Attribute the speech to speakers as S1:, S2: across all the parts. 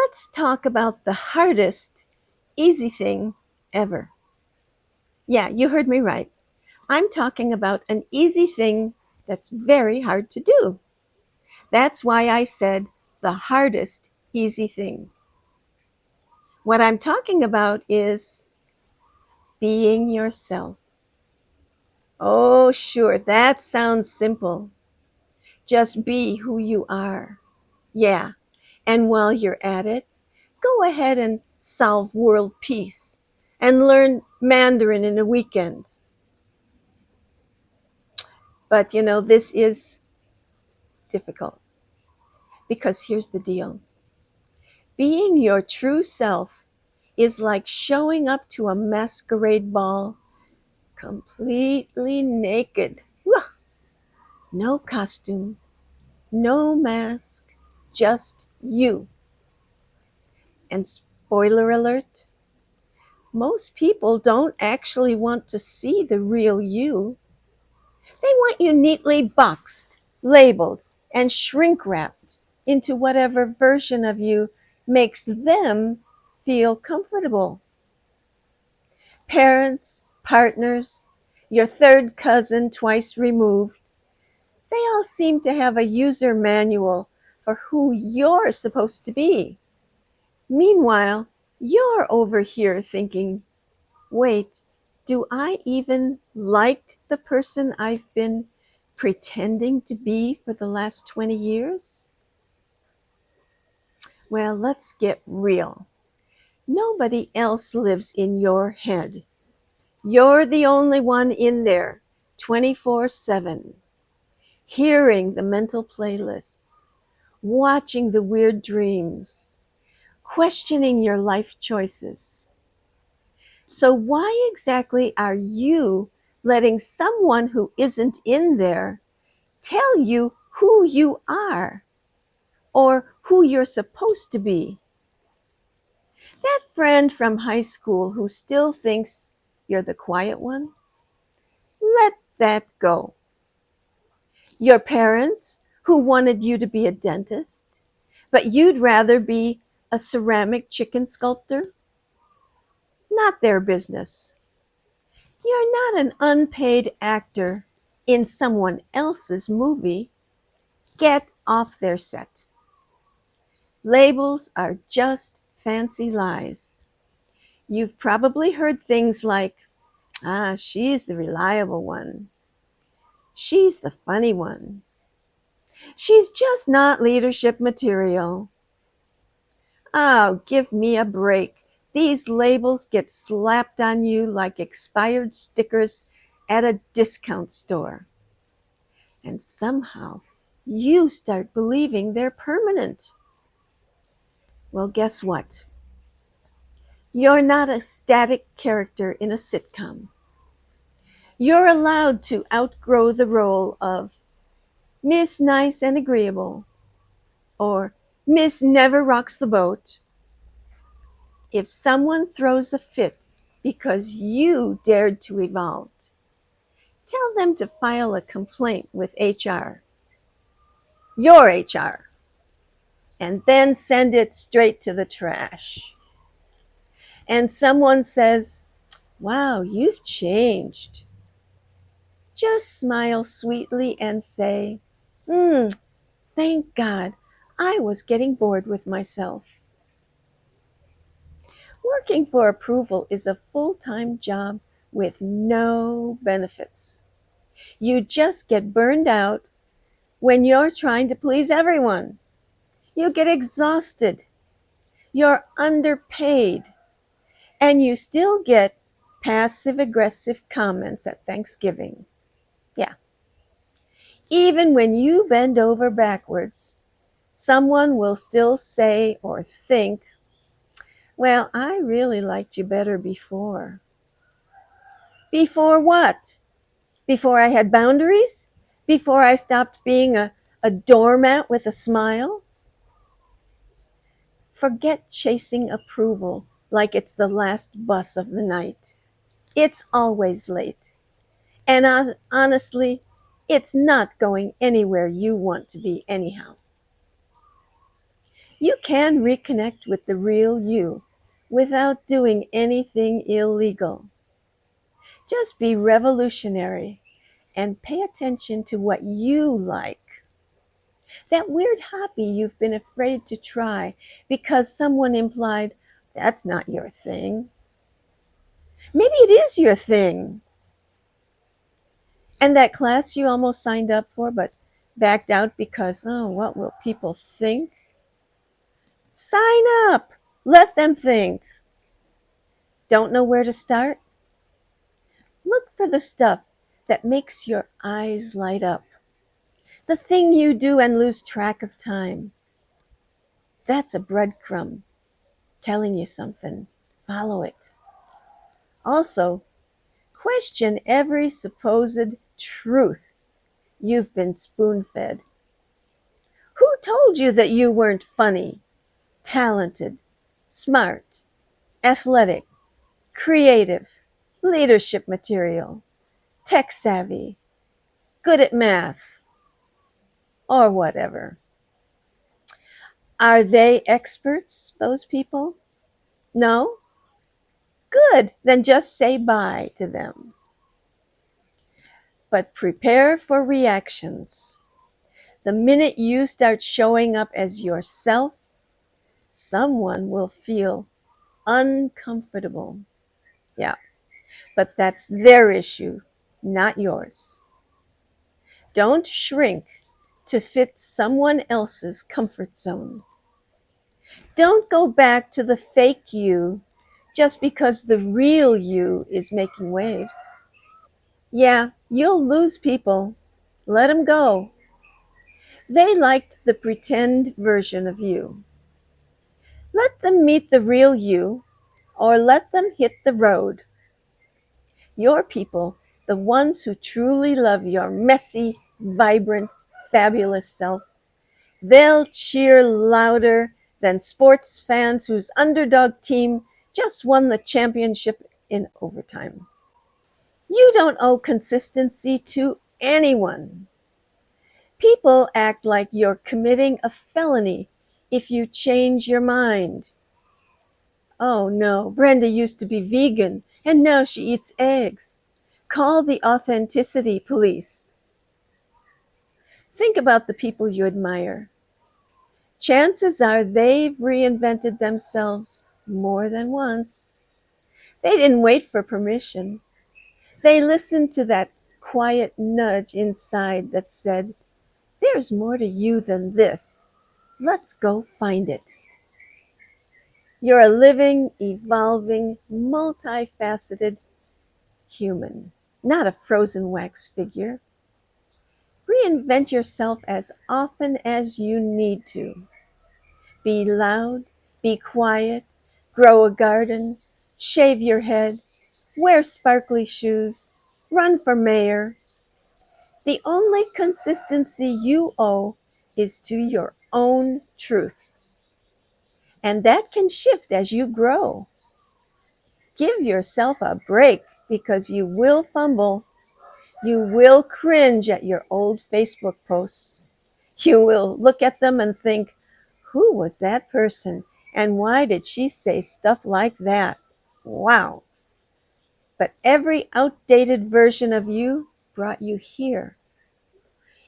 S1: Let's talk about the hardest, easy thing ever. Yeah, you heard me right. I'm talking about an easy thing that's very hard to do. That's why I said the hardest, easy thing. What I'm talking about is being yourself. Oh, sure, that sounds simple. Just be who you are. Yeah, and while you're at it, go ahead and solve world peace and learn Mandarin in a weekend. But this is difficult because here's the deal. Being your true self is like showing up to a masquerade ball completely naked. No costume, no mask, just you. And spoiler alert, most people don't actually want to see the real you. They want you neatly boxed, labeled, and shrink wrapped into whatever version of you makes them feel comfortable. Parents, partners, your third cousin twice removed, they all seem to have a user manual for who you're supposed to be. Meanwhile, you're over here thinking, wait, do I even like the person I've been pretending to be for the last 20 years? Well, let's get real. Nobody else lives in your head. You're the only one in there, 24/7, hearing the mental playlists, watching the weird dreams, questioning your life choices. So why exactly are you letting someone who isn't in there tell you who you are or who you're supposed to be? That friend from high school who still thinks you're the quiet one? Let that go. Your parents who wanted you to be a dentist, but you'd rather be a ceramic chicken sculptor? Not their business. You're not an unpaid actor in someone else's movie. Get off their set. Labels are just fancy lies. You've probably heard things like, she's the reliable one. She's the funny one. She's just not leadership material. Oh, give me a break. These labels get slapped on you like expired stickers at a discount store. And somehow you start believing they're permanent. Well, guess what? You're not a static character in a sitcom. You're allowed to outgrow the role of Miss Nice and Agreeable or Miss Never Rocks the Boat. If someone throws a fit because you dared to evolve, tell them to file a complaint with HR, your HR, and then send it straight to the trash. And someone says, wow, you've changed. Just smile sweetly and say, thank God, I was getting bored with myself. Working for approval is a full-time job with no benefits. You just get burned out when you're trying to please everyone. You get exhausted. You're underpaid. And you still get passive aggressive comments at Thanksgiving. Yeah. Even when you bend over backwards, someone will still say or think, well, I really liked you better before. Before what? Before I had boundaries? Before I stopped being a doormat with a smile? Forget chasing approval like it's the last bus of the night. It's always late. And honestly, it's not going anywhere you want to be anyhow. You can reconnect with the real you without doing anything illegal. Just be revolutionary and pay attention to what you like. That weird hobby you've been afraid to try because someone implied that's not your thing. Maybe it is your thing. And that class you almost signed up for but backed out because, oh, what will people think? Sign up. Let them think. Don't know where to start? Look for the stuff that makes your eyes light up. The thing you do and lose track of time. That's a breadcrumb telling you something. Follow it. Also, question every supposed truth you've been spoon fed. Who told you that you weren't funny, talented, smart, athletic, creative, leadership material, tech savvy, good at math, or whatever? Are they experts, those people? No? Good, then just say bye to them. But prepare for reactions. The minute you start showing up as yourself, someone will feel uncomfortable. Yeah, but that's their issue, not yours. Don't shrink to fit someone else's comfort zone. Don't go back to the fake you just because the real you is making waves. Yeah, you'll lose people. Let them go. They liked the pretend version of you. Let them meet the real you, or let them hit the road. Your people, the ones who truly love your messy, vibrant, fabulous self, they'll cheer louder than sports fans whose underdog team just won the championship in overtime. You don't owe consistency to anyone. People act like you're committing a felony if you change your mind. Oh no, Brenda used to be vegan and now she eats eggs. Call the authenticity police. Think about the people you admire. Chances are they've reinvented themselves more than once. They didn't wait for permission. They listened to that quiet nudge inside that said, there's more to you than this. Let's go find it. You're a living, evolving, multifaceted human, not a frozen wax figure. Reinvent yourself as often as you need to. Be loud, be quiet, grow a garden, shave your head, wear sparkly shoes, run for mayor. The only consistency you owe is to your own truth. And that can shift as you grow. Give yourself a break because you will fumble. You will cringe at your old Facebook posts. You will look at them and think, who was that person? And why did she say stuff like that? Wow. But every outdated version of you brought you here.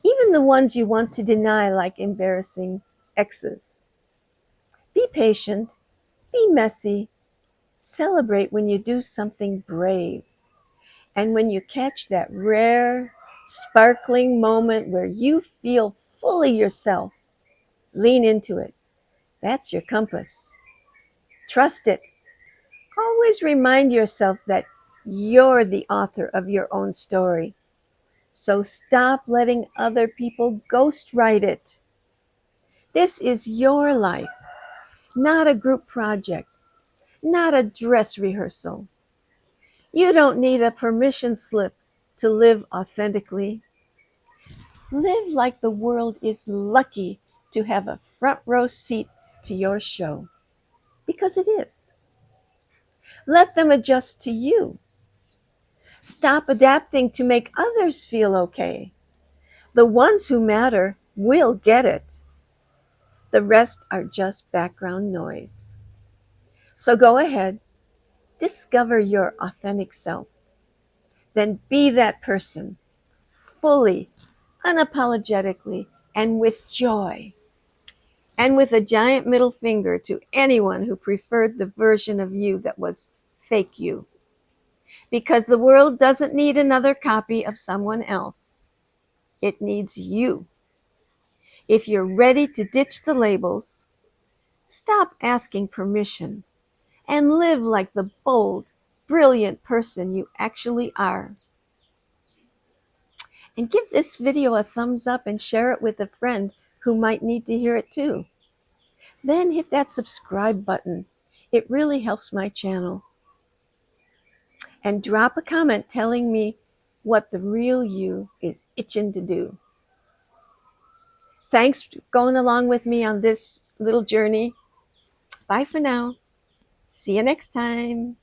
S1: Even the ones you want to deny, like embarrassing exes. Be patient. Be messy. Celebrate when you do something brave. And when you catch that rare, sparkling moment where you feel fully yourself, lean into it. That's your compass. Trust it. Always remind yourself that you're the author of your own story. So stop letting other people ghostwrite it. This is your life, not a group project, not a dress rehearsal. You don't need a permission slip to live authentically. Live like the world is lucky to have a front row seat to your show, because it is. Let them adjust to you. Stop adapting to make others feel okay. The ones who matter will get it. The rest are just background noise. So go ahead, discover your authentic self. Then be that person, fully, unapologetically, and with joy. And with a giant middle finger to anyone who preferred the version of you that was fake you. Because the world doesn't need another copy of someone else. It needs you. If you're ready to ditch the labels, stop asking permission and live like the bold, brilliant person you actually are. And give this video a thumbs up and share it with a friend who might need to hear it too. Then hit that subscribe button. It really helps my channel. And drop a comment telling me what the real you is itching to do. Thanks for going along with me on this little journey. Bye for now. See you next time.